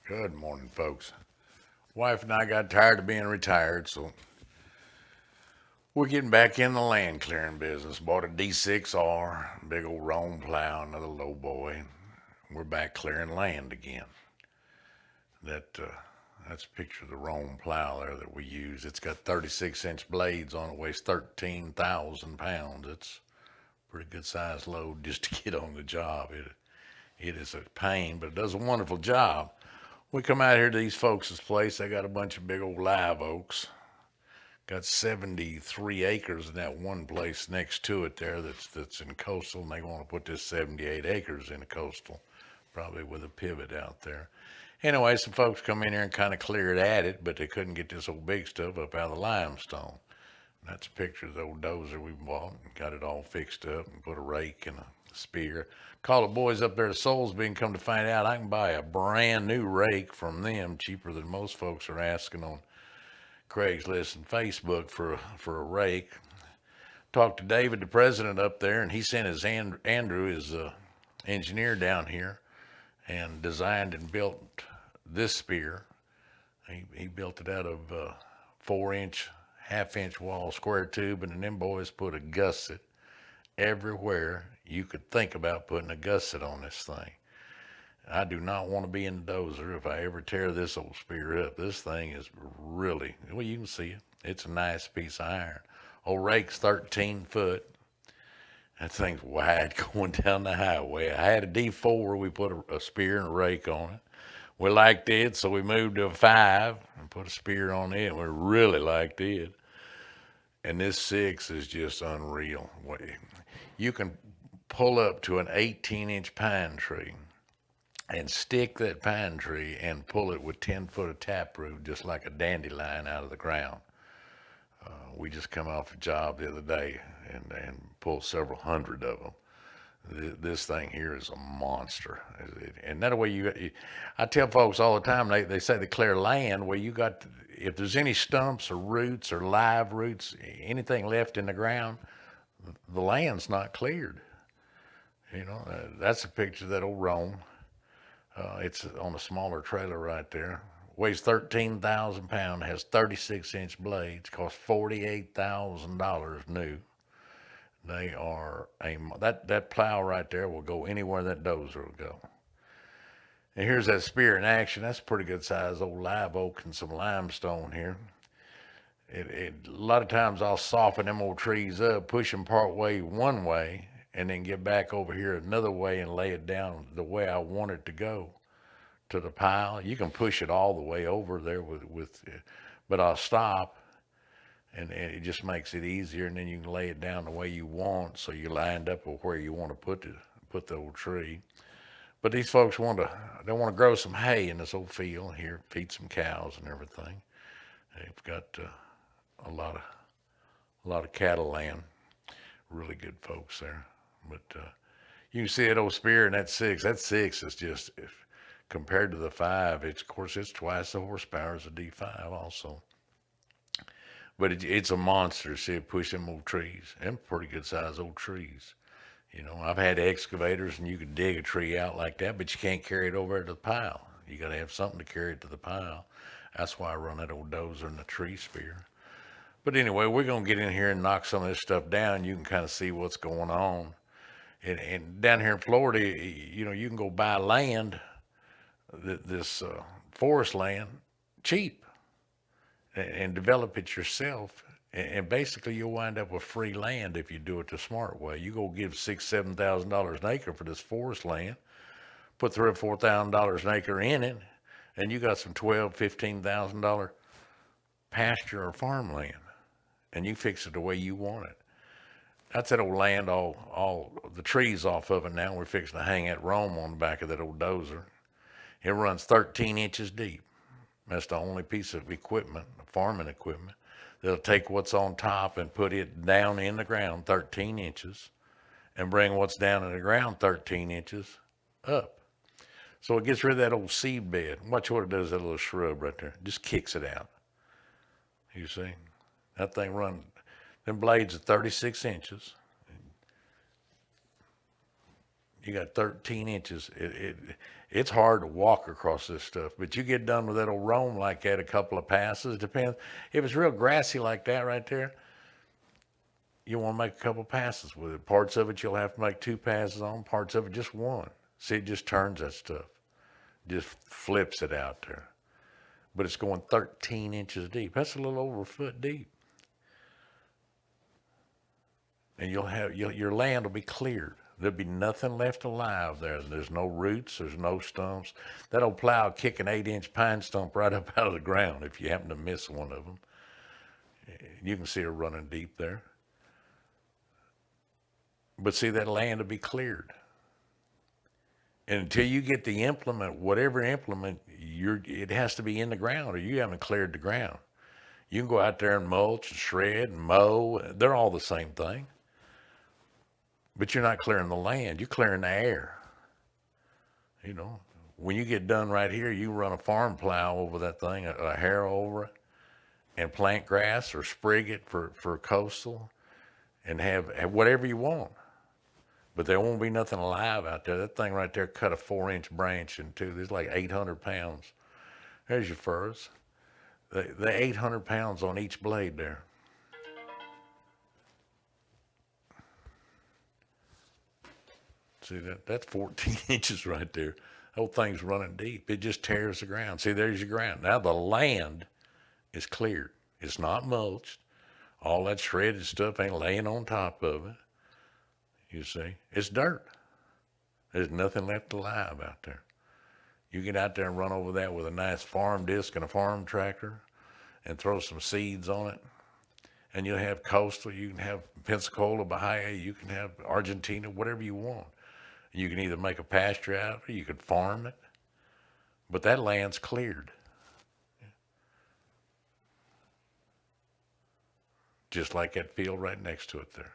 Good morning, folks. Wife and I got tired of being retired, so we're getting back in the land clearing business. Bought a D6R, big old Rome plow, another low boy. We're back clearing land again. That that's a picture of the Rome plow there that we use. It's got 36-inch blades on it, weighs 13,000 pounds. It's a pretty good sized load just to get on the job. It is a pain, but it does a wonderful job. We come out here to these folks' place. They got a bunch of big old live oaks. Got 73 acres in that one place next to it there that's in coastal, and they want to put this 78 acres in a coastal, probably with a pivot out there. Anyway, some folks come in here and kind of cleared at it, but they couldn't get this old big stuff up out of the limestone. And that's a picture of the old dozer we bought and got it all fixed up and put a rake and a spear. Call the boys up there to Soulsby and come to find out I can buy a brand new rake from them cheaper than most folks are asking on Craigslist and Facebook for a rake. Talked to David, the president up there, and he sent his Andrew, his engineer down here, and designed and built this spear. He built it out of 4-inch, half-inch wall square tube, and then them boys put a gusset everywhere you could think about putting a gusset on this thing. I do not want to be in the dozer if I ever tear this old spear up. This thing is really, well, you can see it. It's a nice piece of iron. Old rake's 13 foot. That thing's wide going down the highway. I had a D4. We put a spear and a rake on it. We liked it, so we moved to a 5 and put a spear on it. We really liked it. And this 6 is just unreal. You can pull up to an 18-inch pine tree and stick that pine tree and pull it with 10 foot of taproot just like a dandelion out of the ground. We just come off a job the other day and pulled several hundred of them. This thing here is a monster. And that way I tell folks all the time, they say they clear land. Well, if there's any stumps or roots or live roots, anything left in the ground, the land's not cleared. That's a picture of that old Rome. It's on a smaller trailer right there. Weighs 13,000 pounds, has 36-inch blades, costs $48,000 new. They are that plow right there will go anywhere that dozer will go. And here's that spear in action. That's a pretty good size old live oak and some limestone here. A lot of times I'll soften them old trees up, push them part way one way, and then get back over here another way and lay it down the way I want it to go to the pile. You can push it all the way over there but I'll stop, and it just makes it easier, and then you can lay it down the way you want, so you lined up with where you want to put the old tree. But these folks they want to grow some hay in this old field here, feed some cows and everything. They've got a lot of cattle land. Really good folks there. But you can see that old spear and that 6. That 6 is just, compared to the 5, of course it's twice the horsepower as a D5 also. But it's a monster. See it push them old trees. Them pretty good sized old trees. I've had excavators and you can dig a tree out like that, but you can't carry it over to the pile. You got to have something to carry it to the pile. That's why I run that old dozer and the tree spear. But anyway, we're going to get in here and knock some of this stuff down. You can kind of see what's going on. And down here in Florida, you can go buy land, this forest land, cheap, and develop it yourself. And basically, you'll wind up with free land if you do it the smart way. You go give $6,000-7,000 an acre for this forest land, put $3,000-4,000 an acre in it, and you got some $12,000-15,000 pasture or farmland, and you fix it the way you want it. That's that old land, all the trees off of it now. We're fixing to hang that Rome on the back of that old dozer. It runs 13 inches deep. That's the only piece of equipment, farming equipment. They'll take what's on top and put it down in the ground 13 inches and bring what's down in the ground 13 inches up. So it gets rid of that old seed bed. Watch what it does, that little shrub right there. Just kicks it out. You see? That thing runs, them blades are 36 inches. You got 13 inches. It's hard to walk across this stuff, but you get done with that old roam like that, a couple of passes. Depends. If it's real grassy like that right there, you want to make a couple passes with it. Parts of it you'll have to make two passes on. Parts of it just one. See, it just turns that stuff, just flips it out there. But it's going 13 inches deep. That's a little over a foot deep. And your land will be cleared. There'll be nothing left alive there. There's no roots. There's no stumps. That old plow will kick an 8-inch pine stump right up out of the ground if you happen to miss one of them. You can see her running deep there. But see, that land will be cleared. And until you get the implement, whatever implement, it has to be in the ground or you haven't cleared the ground. You can go out there and mulch and shred and mow. They're all the same thing. But you're not clearing the land. You're clearing the air. You know, when you get done right here, you run a farm plow over that thing, a harrow over it, and plant grass or sprig it for coastal and have whatever you want. But there won't be nothing alive out there. That thing right there cut a 4-inch branch in two. There's like 800 pounds. There's your furrows. The 800 pounds on each blade there. See, that's 14 inches right there. The whole thing's running deep. It just tears the ground. See, there's your ground. Now the land is cleared. It's not mulched. All that shredded stuff ain't laying on top of it. You see, it's dirt. There's nothing left alive out there. You get out there and run over that with a nice farm disc and a farm tractor and throw some seeds on it. And you'll have coastal, you can have Pensacola, Bahia, you can have Argentina, whatever you want. You can either make a pasture out of it, you could farm it, but that land's cleared. Just like that field right next to it there.